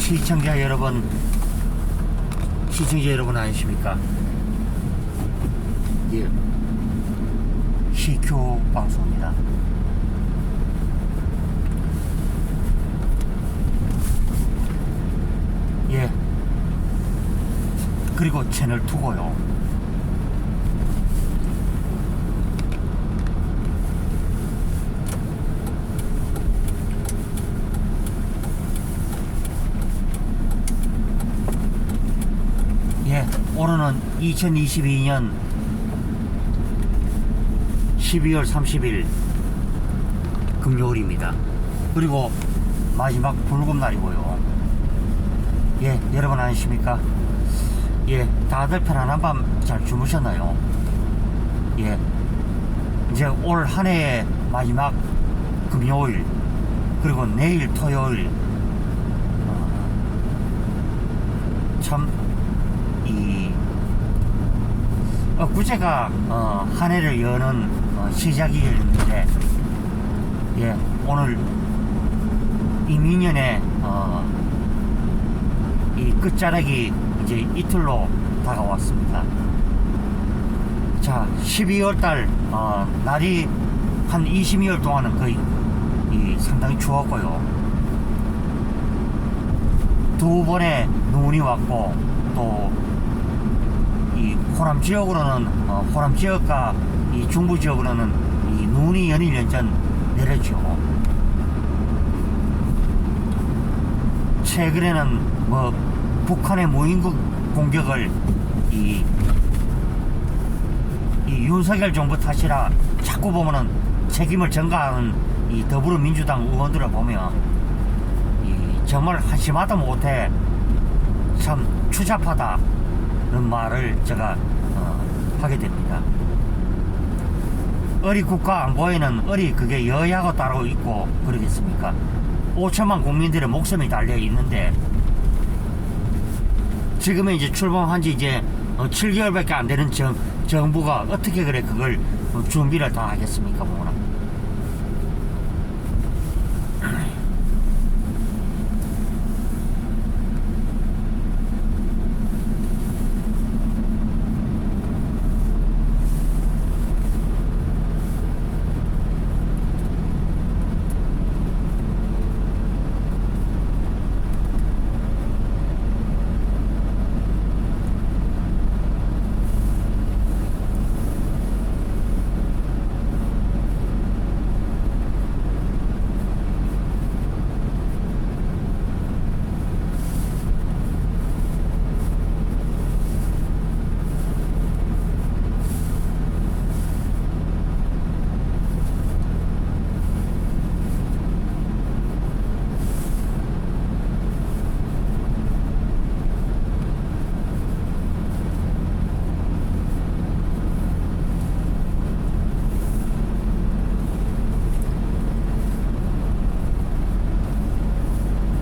시청자 여러분 안녕하십니까? 예, 시큐 방송입니다. 예, 그리고 채널 2고요. 예, 오늘은 2022년 12월 30일 금요일입니다. 그리고 마지막 불금날이고요. 예, 여러분 안녕하십니까? 예, 다들 편안한 밤 잘 주무셨나요? 예, 이제 올 한 해의 마지막 금요일 그리고 내일 토요일 참 구제가 한 해를 여는 시작이었는데, 예, 오늘 이 민년의 이 끝자락이 이제 이틀로 다가왔습니다. 자, 12월달 날이 한 20여일 동안은 거의 상당히 추웠고요. 두 번의 눈이 왔고, 또 이 호남 지역으로는 호남 지역과 이 중부 지역으로는 이 눈이 연일 연전 내렸죠. 최근에는 뭐 북한의 무인국 공격을 이 윤석열 정부 탓이라 자꾸 보면은 책임을 전가하는 이 더불어민주당 의원들을 보면 정말 한심하다 못해 참 추잡하다 는 말을 제가 하게 됩니다. 어리 국가 안보에는 어리 그게 여야가 따로 있고 그러겠습니까? 5천만 국민들의 목숨이 달려 있는데, 지금은 이제 출범한 지 이제 7개월밖에 안 되는 정부가 어떻게 그래 그걸 준비를 다 하겠습니까? 뭐나.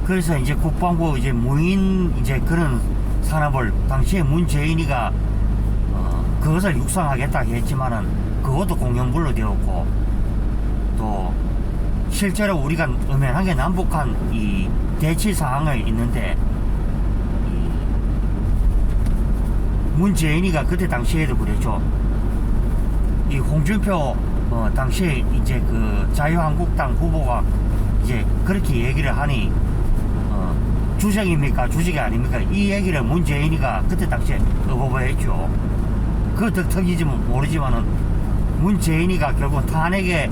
그래서 이제 국방부 이제 무인 이제 그런 산업을 당시에 문재인이가 그것을 육성하겠다 했지만은 그것도 공연불로 되었고, 또 실제로 우리가 엄연하게 남북한 이 대치 상황에 있는데, 문재인이가 그때 당시에도 그랬죠. 이 홍준표 당시에 이제 그 자유한국당 후보가 이제 그렇게 얘기를 하니 주적입니까 주적이 아닙니까, 이 얘기를 문재인이가 그때 당시에 어버버했죠. 그 덕이지 모르지만은 문재인이가 결국 탄핵의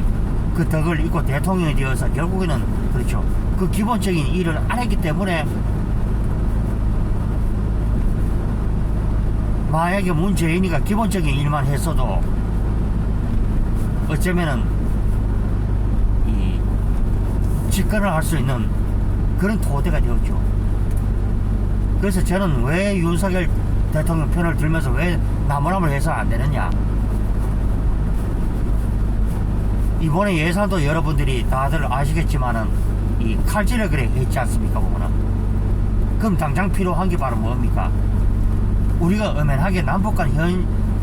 그 덕을 입고 대통령이 되어서 결국에는 그렇죠, 그 기본적인 일을 안 했기 때문에, 만약에 문재인이가 기본적인 일만 했어도 어쩌면은 이 집권을 할 수 있는 그런 토대가 되었죠. 그래서 저는 왜 윤석열 대통령 편을 들면서 왜 나무람을 해서 안 되느냐, 이번에 예산도 여러분들이 다들 아시겠지만은 이 칼질을 그래 했지 않습니까? 보면은 그럼 당장 필요한 게 바로 뭡니까? 우리가 엄연하게 남북 간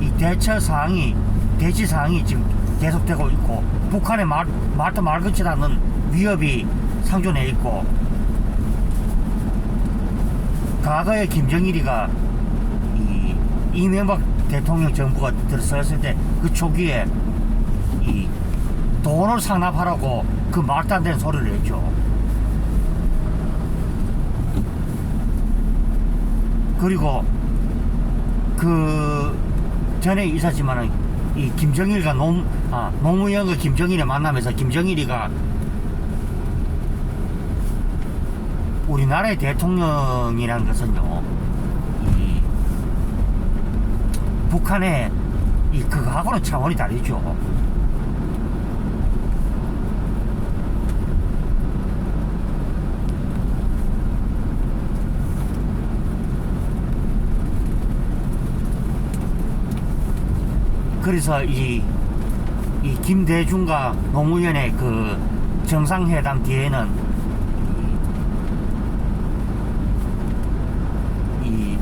이 대처 사항이 대치 사항이 지금 계속되고 있고, 북한의 말도 말 같지도 않는 위협이 상존해 있고, 과거에 김정일이가 이 이명박 대통령 정부가 들어섰을 때 그 초기에 이 돈을 상납하라고 그 말도 안 되는 소리를 했죠. 그리고 그 전에 있었지만은 이 김정일과 노무현과 김정일이 만나면서 김정일이가 우리나라의 대통령이라는 것은요, 이 북한의 이 그거하고는 차원이 다르죠. 그래서 이 김대중과 노무현의 그 정상회담 뒤에는 이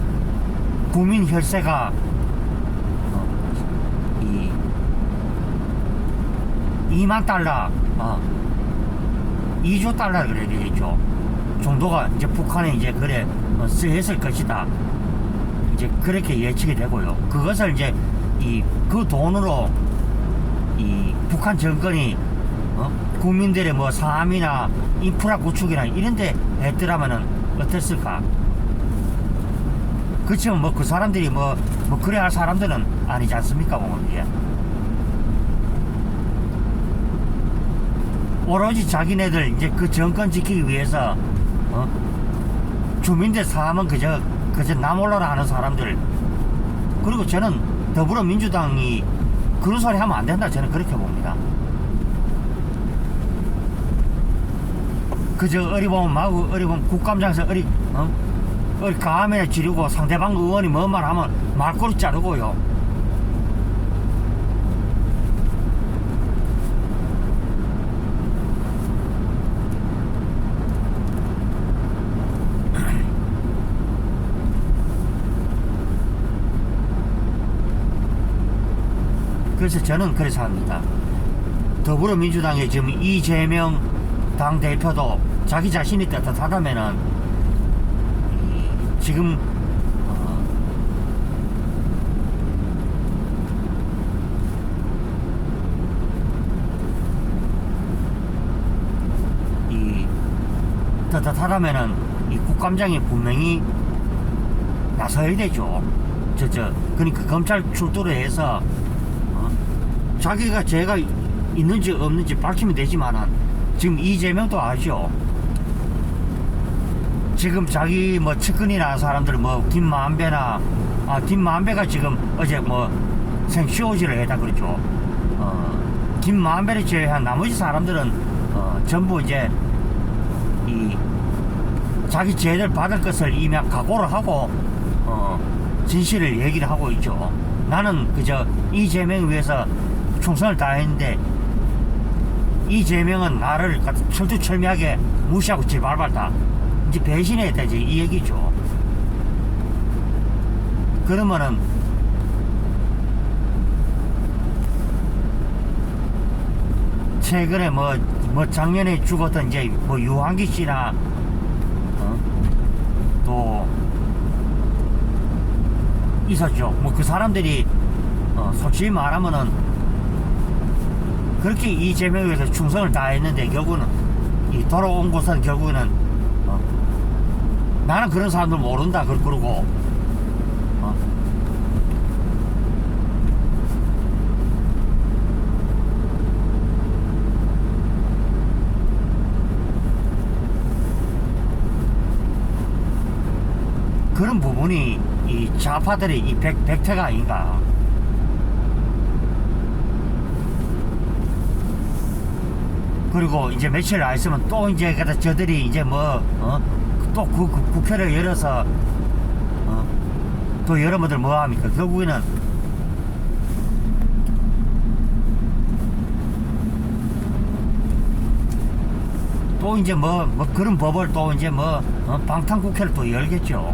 국민 혈세가 2만 달러, 2조 달러를 그래야 되겠죠. 정도가 이제 북한에 이제 그래 쓰였을 것이다. 이제 그렇게 예측이 되고요. 그것을 이제 그 돈으로 이 북한 정권이 국민들의 뭐 삶이나 인프라 구축이나 이런데 했더라면은 어땠을까? 그치만 뭐 그 사람들이 뭐 그래 할 사람들은 아니지 않습니까? 보면 이게 오로지 자기네들 이제 그 정권 지키기 위해서 주민들 삶은 그저 나몰라라 하는 사람들. 그리고 저는 더불어민주당이 그런 소리 하면 안 된다, 저는 그렇게 봅니다. 그저 어리보면 마구 어리보면 국감장에서 어리 가면에 지르고 상대방 의원이 뭔 말 하면 말꼬리 자르고요. 그래서 저는 그래서 합니다. 더불어민주당의 지금 이재명 당대표도 자기 자신이 떳떳하다면은 지금 떳떳하다면은 이 국감장이 분명히 나서야 되죠. 그러니까 검찰 출두를 해서 자기가 죄가 있는지 없는지 밝히면 되지만은 지금 이재명도 아죠. 지금 자기 뭐 측근이나 사람들 뭐 김만배가 지금 어제 뭐 생쇼지를 했다 그랬죠. 김만배를 제외한 나머지 사람들은 전부 이제 이 자기 죄를 받을 것을 이미 각오를 하고 진실을 얘기를 하고 있죠. 나는 그저 이재명 위해서 충성을 다했는데 이재명은 나를 철두철미하게 무시하고 지발발다 이제 배신해야 되지 이 얘기죠. 그러면은 최근에 뭐 작년에 죽었던 이제 뭐 유한기 씨나 또 있었죠. 뭐 그 사람들이 솔직히 말하면은 그렇게 이재명에 의해서 충성을 다했는데 결국은 이 돌아온 곳은 결국에는 나는 그런 사람들 모른다 그러고 그런 부분이 이 좌파들의 이 백태가 아닌가. 그리고 이제 며칠 안 있으면 또 이제 저들이 이제 또 그 국회를 열어서 또 여러분들 뭐 합니까? 결국에는 또 이제 그런 법을 또 이제 방탄국회를 또 열겠죠.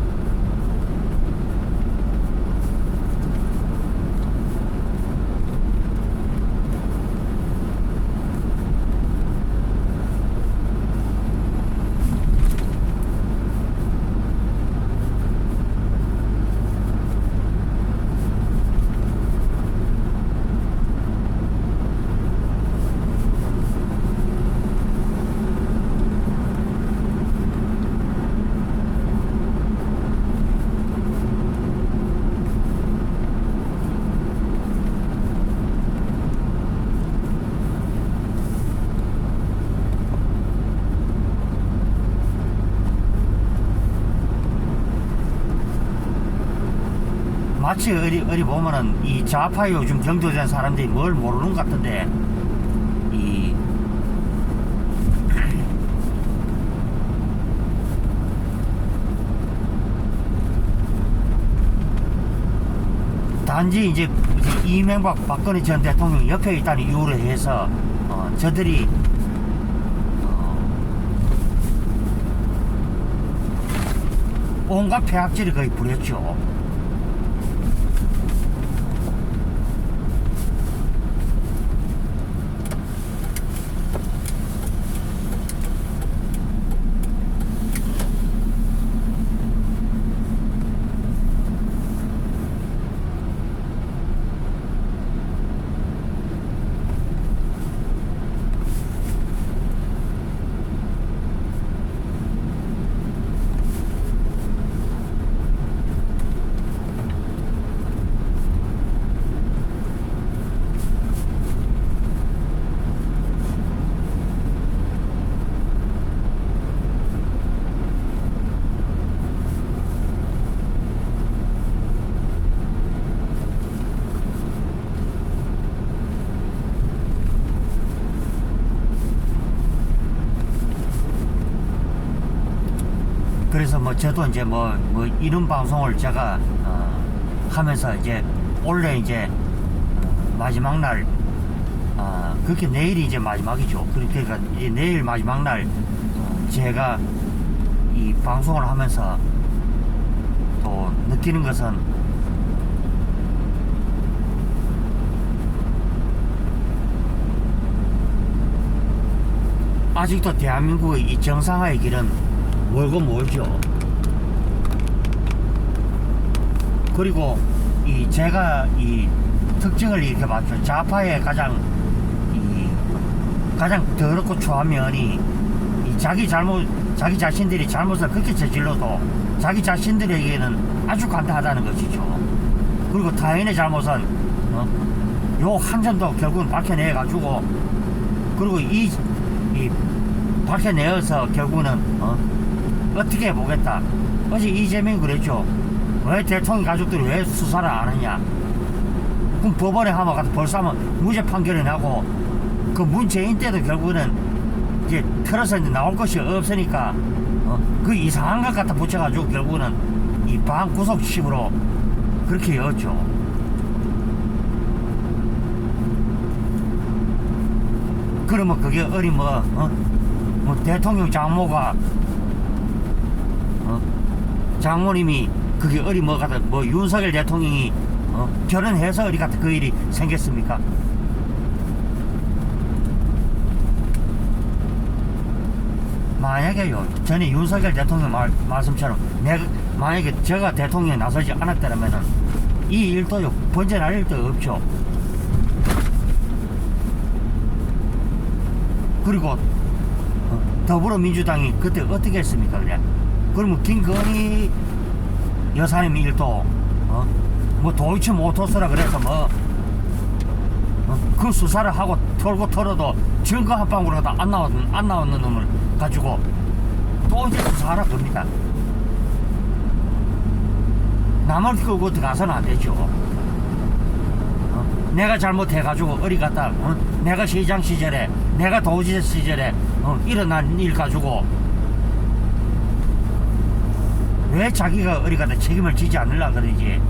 마치 어리 보면은 이 좌파 요즘 경도된 사람들이 뭘 모르는 것 같은데 이 단지 이제 이명박 박근혜 전 대통령 옆에 있다는 이유로 해서 저들이 온갖 폐악질을 거의 부렸죠. 그래서 뭐 저도 이제 뭐 이런 방송을 제가 하면서 이제 원래 이제 마지막 날 그렇게 내일이 이제 마지막이죠. 그러니까 이제 내일 마지막 날 제가 이 방송을 하면서 또 느끼는 것은 아직도 대한민국의 이 정상화의 길은 멀고 멀죠. 그리고 이 제가 이 특징을 이렇게 봤죠. 좌파의 가장 더럽고 추한 면이 이 자기 자신들이 잘못을 그렇게 저질러도 자기 자신들에게는 아주 간단하다는 것이죠. 그리고 타인의 잘못은 요 한 점도 결국은 밝혀내 가지고 그리고 이 밝혀내어서 결국은 어떻게 해보겠다. 어제 이재명이 그랬죠. 왜 대통령 가족들이 왜 수사를 안 하냐. 그럼 법원에 하면 가서 벌써 하면 무죄 판결이 나고 그 문재인 때도 결국은 이제 틀어서 이제 나올 것이 없으니까 그 이상한 것 갖다 붙여가지고 결국은 이 반구속식으로 그렇게 여었죠. 그러면 그게 뭐 대통령 장모가 장모님이 그게 뭐 윤석열 대통령이 결혼해서 어디 같은 그 일이 생겼습니까? 만약에요 전에 윤석열 대통령 말씀처럼 만약에 제가 대통령에 나서지 않았다면은 이 일도요 번져날 일도 없죠. 그리고 더불어민주당이 그때 어떻게 했습니까? 그래? 그러면 김건희 여사님 일도 뭐 도이치 모터스라 그래서 그 수사를 하고 털어도 증거 한 방울도 안 나왔는 놈을 가지고 또 이제 수사하라 겁니다. 남을 끌고 들어가서는 안 되죠. 내가 잘못해가지고 어디 갔다 내가 시장 시절에 내가 도지사 시절에 일어난 일 가지고 왜 자기가 어디 갔다 책임을 지지 않으려 그러지.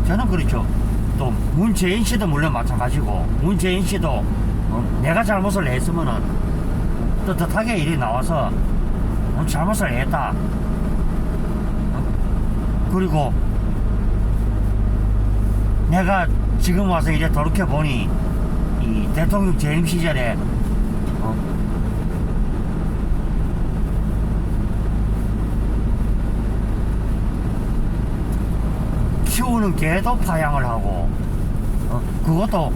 저는 그렇죠. 또 문재인 씨도 물론 마찬가지고 문재인 씨도 내가 잘못을 했으면은 떳떳하게 일이 나와서 잘못을 했다. 그리고 내가 지금 와서 이제 돌이켜보니 이 대통령 재임 시절에 키우는 개도 파양을 하고 그것도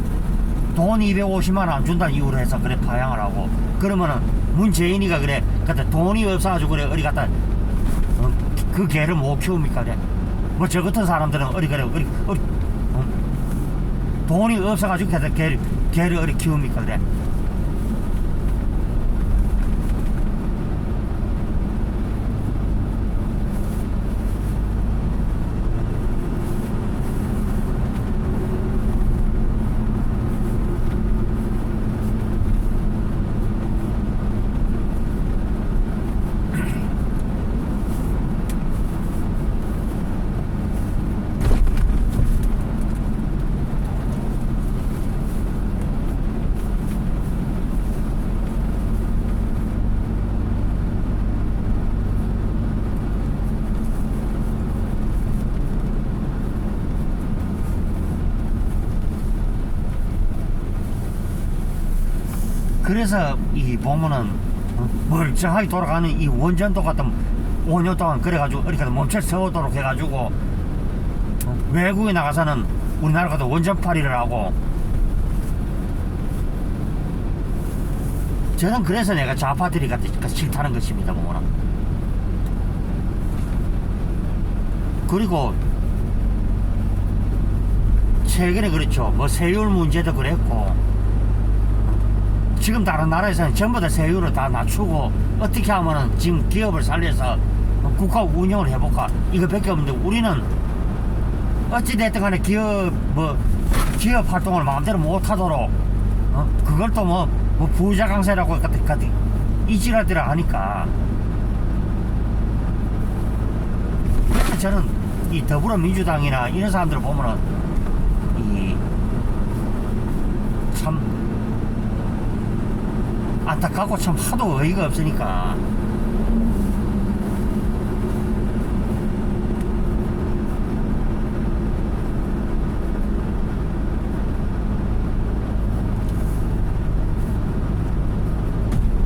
돈 250만 원 안 준다는 이유로 해서 그래 파양을 하고 그러면은 문재인이가 그래 그때 돈이 없어가지고 그래 어디 갔다 그 개를 못 키웁니까 그래. 뭐 저 같은 사람들은 어디 그래 어디 돈이 없어가지고 개를 어디 키웁니까 그래. 그래서 이 보면은 멀쩡하게 돌아가는 이 원전도 같은 5년 동안 그래가지고 이렇게 멈춰 세우도록 해가지고 외국에 나가서는 우리나라 가도 원전팔이를 하고. 저는 그래서 내가 좌파들이 싫다는 것입니다 보면은. 그리고 최근에 그렇죠. 뭐 세율 문제도 그랬고, 지금 다른 나라에서는 전부 다 세율을 다 낮추고 어떻게 하면은 지금 기업을 살려서 국가 운영을 해볼까 이거밖에 없는데, 우리는 어찌됐든 간에 기업 활동을 마음대로 못하도록 그걸 또 뭐 부자 강세라고 이지라들을 하니까. 그래서 저는 이 더불어민주당이나 이런 사람들을 보면은 참 안타깝고 참 하도 어이가 없으니까.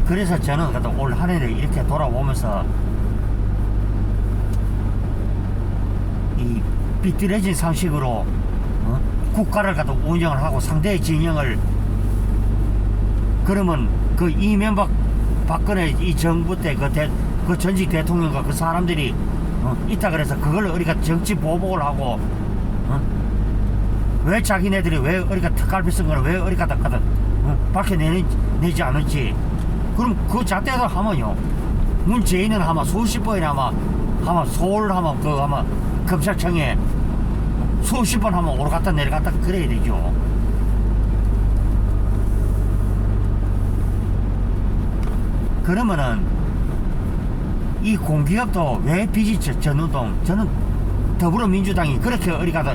그래서 저는 올 한 해를 이렇게 돌아오면서 이 삐뚤어진 상식으로 국가를 운영을 하고 상대의 진영을, 그러면 그 이명박 박근혜 이 정부 때 그 전직 대통령과 그 사람들이 있다 그래서 그걸 우리가 정치 보복을 하고 왜 자기네들이 왜 우리가 특갈비 쓴 거를 왜 우리가 밝혀내지 않을지. 그럼 그 잣대도 하면요, 문재인은 아마 수십 번이나 아마 서울 아마 검찰청에 수십 번 하면 오르갔다 내려갔다 그래야 되죠. 그러면은 이 공기업도 왜 빚이 전운동, 저는 더불어민주당이 그렇게 우리가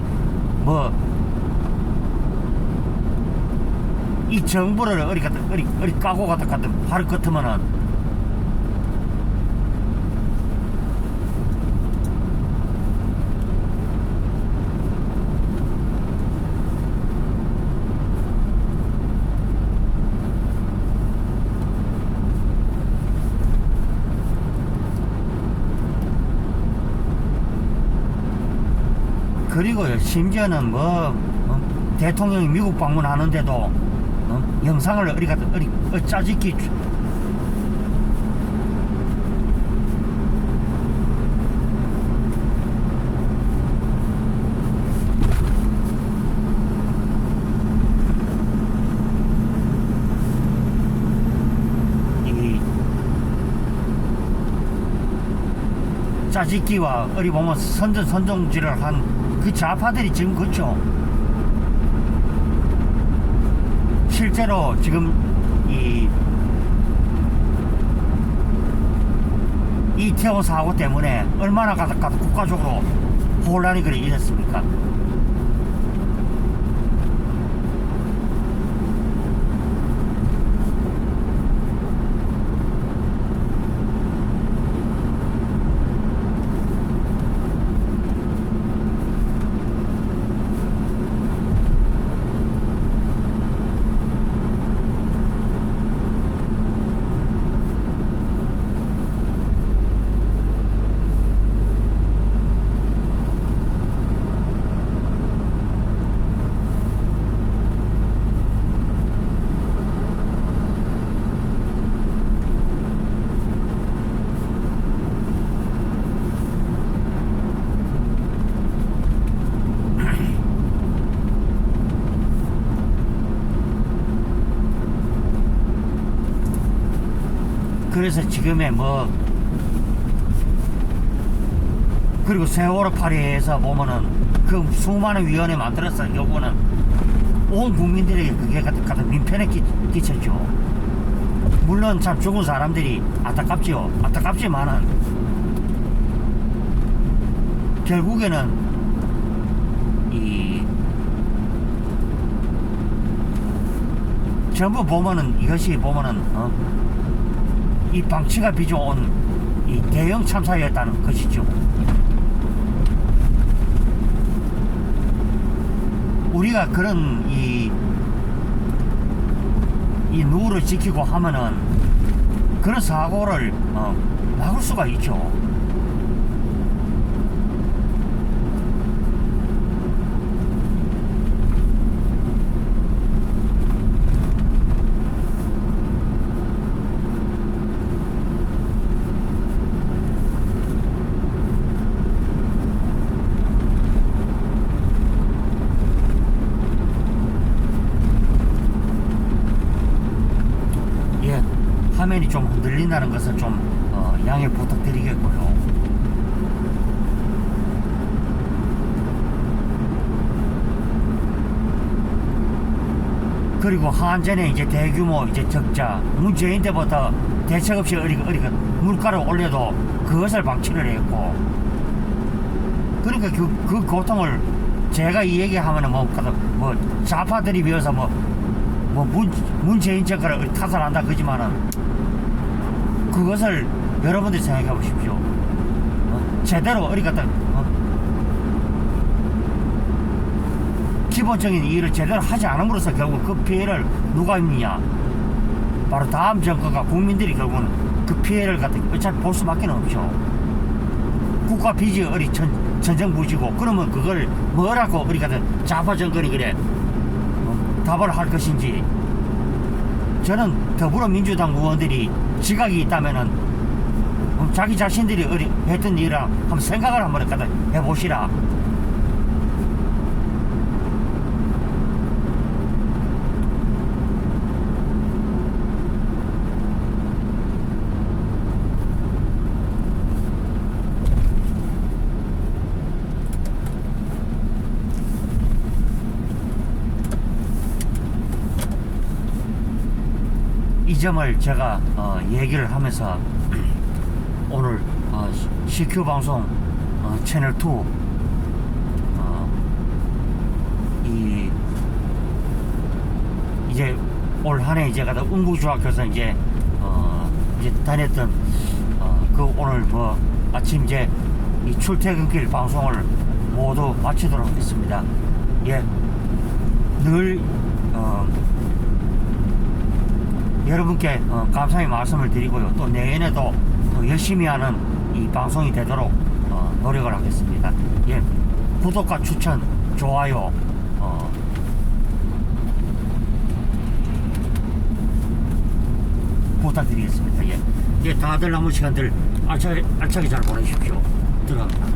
이 정부를 어리 까고 가다 바로 같으면은 그리고 심지어는 대통령이 미국 방문하는데도 영상을 짜집기 짜집기와 보면 선동질을 한 그 좌파들이 지금 그렇죠. 실제로 지금 이태원 사고 때문에 얼마나 국가적으로 혼란이 그래 일었습니까? 그래서 지금의 그리고 세월호 파리에서 보면은 그 수많은 위원회 만들었어. 요거는 온 국민들에게 그게 민폐를 끼쳤죠. 물론 참 죽은 사람들이 안타깝지요. 안타깝지만은 결국에는 전부 보면은 이것이 보면은 이 방치가 빚어온 이 대형 참사였다는 것이죠. 우리가 그런 이 누구를 지키고 하면은 그런 사고를 막을 수가 있죠. 예, 화면이 좀 흔들린다는 것을 좀 양해 부탁드리겠고요. 그리고 한전에 이제 대규모 이제 적자, 문재인 때부터 대책 없이 물가를 올려도 그것을 방치를 했고, 그러니까 그 고통을 제가 이 얘기하면은 뭐 좌파들이 비해서 문재인 정권을 타살한다 그지만은 그것을 여러분들이 생각해 보십시오. 제대로 기본적인 일을 제대로 하지 않음으로써 결국 그 피해를 누가 입느냐? 바로 다음 정권과 국민들이 결국은 그 피해를 어차피 볼 수밖에 없죠. 국가 빚이 천정부지고, 그러면 그걸 뭐라고 좌파 정권이 답을 할 것인지. 저는 더불어민주당 의원들이 지각이 있다면은 자기 자신들이 했던 일을 한번 생각을 한번 해보시라. 이 점을 제가 얘기를 하면서 오늘 CQ 방송 채널 2 이제 올 한해 이제 가다 운구중학교에서 이제 다녔던 그 오늘 아침 이제 이 출퇴근길 방송을 모두 마치도록 하겠습니다. 예, 늘 여러분께 감사의 말씀을 드리고요. 또 내년에도 더 열심히 하는 이 방송이 되도록 노력을 하겠습니다. 예, 구독과 추천, 좋아요 부탁드리겠습니다. 예, 다들 남은 시간들 알차게 잘 보내십시오. 들어갑니다.